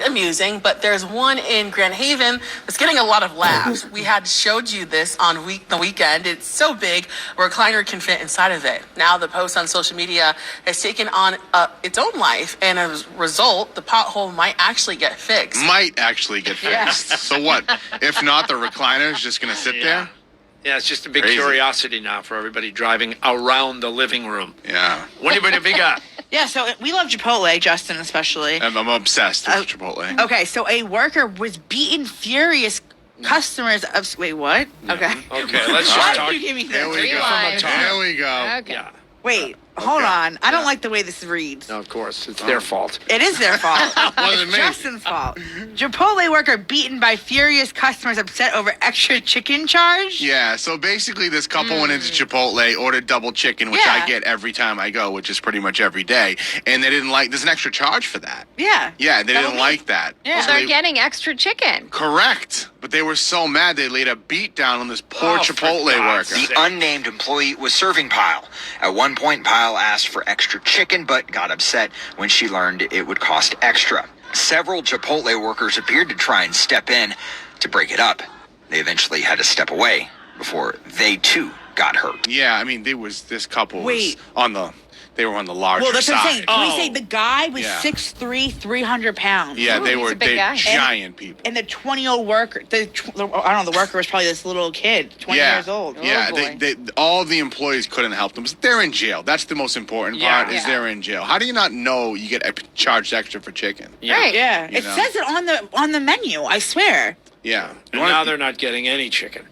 amusing, but there's one in Grand Haven that's getting a lot of laughs. We had showed you this on the weekend. It's so big, a recliner can fit inside of it. Now the post on social media has taken on its own life, and as a result, the pothole might actually get fixed. Might actually get fixed. So what? If not, the recliner is just going to sit there? Yeah, it's just a big curiosity now for everybody driving around the living room. Yeah. What have you got? Yeah, so we love Chipotle, Justin especially. I'm obsessed with Chipotle. Okay, so a worker was beating furious customers of... Wait, what? Yeah. Okay. Okay, let's just talk. You give me There we go. From There we go. Okay. Yeah. Wait, hold on. I don't like the way this reads. No, of course. It's their fault. It is their fault. Wasn't It's me. Justin's fault. Chipotle worker beaten by furious customers upset over extra chicken charge? Yeah, so basically this couple went into Chipotle, ordered double chicken, which Yeah. I get every time I go, which is pretty much every day. And they didn't like, there's an extra charge for that. Yeah. Yeah, they Double didn't like that. Yeah. So They're they- getting extra chicken. Correct. But they were so mad they laid a beat down on this poor Oh, for Chipotle God's worker. sake. The unnamed employee was serving Pyle. At one point, Pyle asked for extra chicken, but got upset when she learned it would cost extra. Several Chipotle workers appeared to try and step in to break it up. They eventually had to step away before they, too, got hurt. Yeah, I mean, this couple was Wait. they were on the larger Well, that's what I'm side. saying. Can we say the guy was Yeah. 6'3", 300 pounds? Yeah, Ooh, they he's were a big guy. giant people. And the 20-year-old worker, I don't know, the worker was probably this little kid, 20 years old. Yeah, Oh, boy. they all the employees couldn't help them. They're in jail. That's the most important part. Is Yeah. they're in jail. How do you not know you get charged extra for chicken? Yeah. Right. Yeah, You it know. says it on the menu, I swear. Yeah. And now they're not getting any chicken.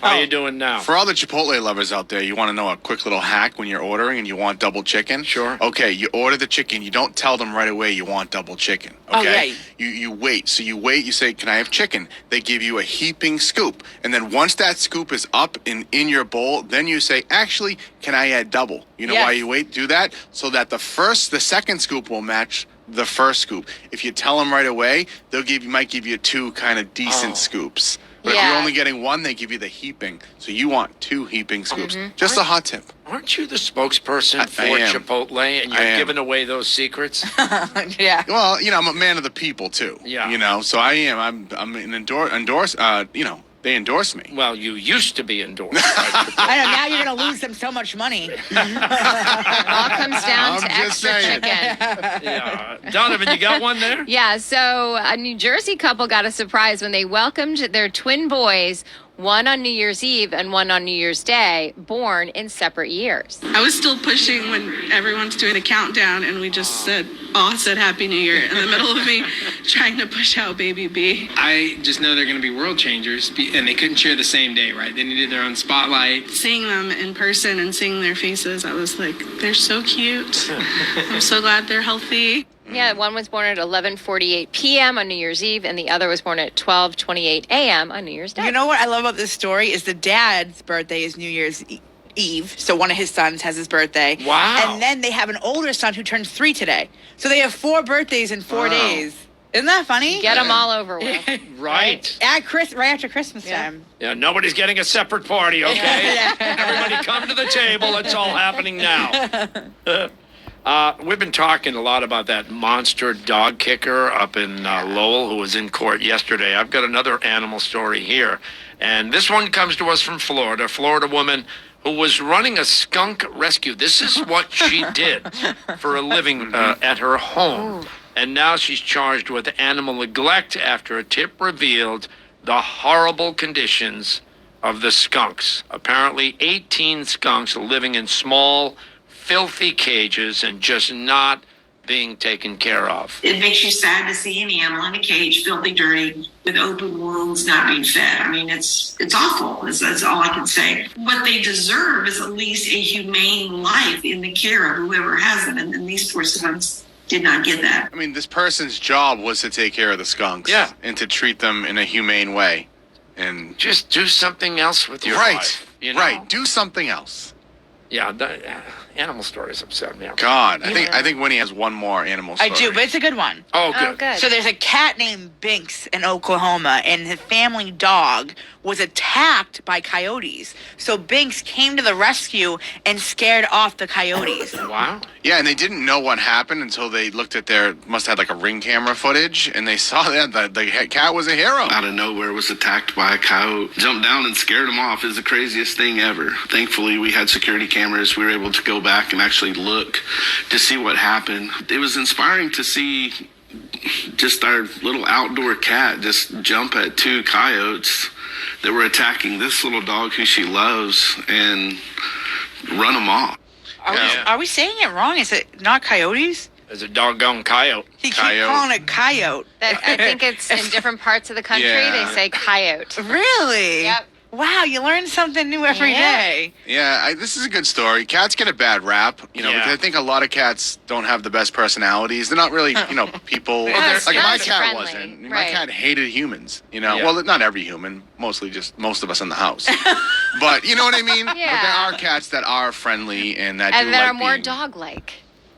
How you doing now? For all the Chipotle lovers out there, you want to know a quick little hack when you're ordering and you want double chicken? Sure. Okay, you order the chicken. You don't tell them right away you want double chicken. Oh, Okay? yeah. You wait. So you wait. You say, "Can I have chicken?" They give you a heaping scoop. And then once that scoop is up in your bowl, then you say, "Actually, can I add double?" You know Yes. why you wait? Do that so that the second scoop will match the first scoop. If you tell them right away, might give you two kind of decent scoops. But if Yeah. you're only getting one, they give you the heaping. So you want two heaping scoops. Just a hot tip. Aren't you the spokesperson for I am. Chipotle, and I you're am. giving away those secrets? Yeah. Well, I'm a man of the people too. Yeah. So I am. I'm an endorse. They endorse me. Well, you used to be endorsed. by Chipotle. I know, now you're going to lose them so much money. All comes down I'm to just extra saying. chicken. Yeah. Donovan, you got one there? Yeah, so a New Jersey couple got a surprise when they welcomed their twin boys, one on New Year's Eve and one on New Year's Day, born in separate years. I was still pushing when everyone's doing the countdown, and we just said Happy New Year in the middle of me trying to push out baby B. I just know they're going to be world changers, and they couldn't share the same day, right? They needed their own spotlight. Seeing them in person and seeing their faces, I was like, they're so cute. I'm so glad they're healthy. Yeah, one was born at 11:48 p.m. on New Year's Eve, and the other was born at 12:28 a.m. on New Year's Day. You know what I love about this story is the dad's birthday is New Year's Eve, so one of his sons has his birthday. Wow. And then they have an older son who turns 3 today. So they have 4 birthdays in 4 days. Isn't that funny? Get them all over with. Right. Right after Christmas time. Yeah, nobody's getting a separate party, okay? Everybody come to the table. It's all happening now. We've been talking a lot about that monster dog kicker up in Lowell who was in court yesterday. I've got another animal story here. And this one comes to us from Florida. A Florida woman who was running a skunk rescue. This is what she did for a living at her home. And now she's charged with animal neglect after a tip revealed the horrible conditions of the skunks. Apparently 18 skunks living in small, filthy cages and just not being taken care of. It makes you sad to see any animal in a cage, filthy, dirty, with open wounds, not being fed. I mean, it's awful. That's all I can say. What they deserve is at least a humane life in the care of whoever has them, and these poor skunks did not get that. I mean, this person's job was to take care of the skunks. Yeah. And to treat them in a humane way. And Just do something else with your right. life. You know? Right. Do something else. Yeah, animal stories upset me. God, I think Winnie has one more animal story. I do, but it's a good one. Oh, good. Oh, good. So there's a cat named Binks in Oklahoma, and his family dog was attacked by coyotes. So Binks came to the rescue and scared off the coyotes. Wow. Yeah, and they didn't know what happened until they looked at must have had like a Ring camera footage, and they saw that the cat was a hero. Out of nowhere was attacked by a coyote. Jumped down and scared him off. Is the craziest thing ever. Thankfully, we had security cameras. We were able to go back and actually look to see what happened. It was inspiring to see just our little outdoor cat just jump at two coyotes that were attacking this little dog who she loves and run them off. Are we saying it wrong? Is it not coyotes? There's a doggone coyote. He keeps Coyote. calling it coyote. I think it's in different parts of the country. Yeah. They say coyote. Really? Yep. Wow, you learn something new every day. Yeah, this is a good story. Cats get a bad rap, Yeah. because I think a lot of cats don't have the best personalities. They're not really, people. they're Like my not cat friendly, wasn't. My right. cat hated humans. Yeah. Well, not every human, mostly just most of us in the house. But you know what I mean. But there Yeah. are cats that are friendly and that And do that like are more being- dog-like.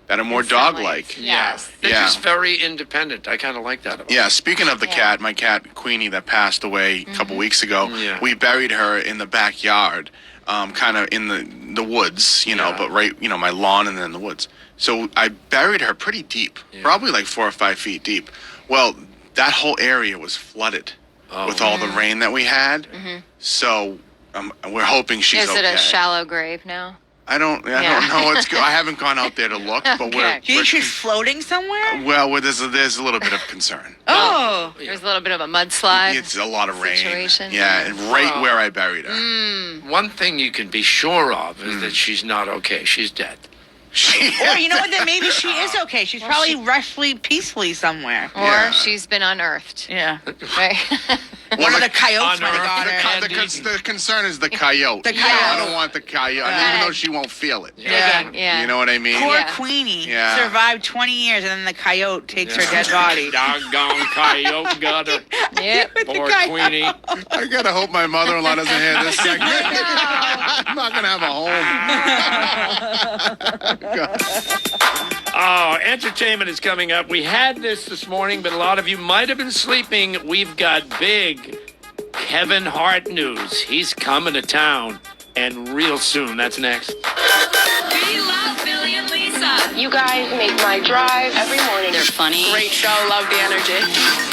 that are more in some ways. dog-like. Yes. They're Yeah. just very independent. I kind of like that about Yeah, speaking of the Yeah. cat, my cat Queenie that passed away a couple weeks ago, Yeah. we buried her in the backyard, kind of in the woods, Yeah. but right, my lawn and then the woods. So I buried her pretty deep, probably like 4 or 5 feet deep. Well, that whole area was flooded with all the rain that we had. So we're hoping she's Is okay. it a shallow grave now? I don't know what's good. I haven't gone out there to look, but Okay. Do you think she's floating somewhere? there's a little bit of concern. Oh. There's a little bit of a mudslide. It's a lot of rain. Situation. Yeah, and right Wow. where I buried her. One thing you can be sure of is that she's not okay. She's dead. Or you know what? Then maybe she is okay. She's probably restfully, peacefully somewhere. Or Yeah. she's been unearthed. Yeah. Right? One of the coyotes might have got her. The concern is the coyote. The I coyote. don't want the coyote, Right. even though she won't feel it. Yeah. Yeah. You know what I mean? Poor Yeah. Queenie Yeah. survived 20 years, and then the coyote takes her dead body. Doggone coyote got her. Yep. Poor coyote. Queenie. I gotta hope my mother-in-law doesn't hear this segment. I'm not gonna have a home. Oh, entertainment is coming up. We had this morning, but a lot of you might have been sleeping. We've got big Kevin Hart news. He's coming to town, and real soon. That's next. We love Billy and Lisa. You guys make my drive every morning. They're funny. Great show. Love the energy.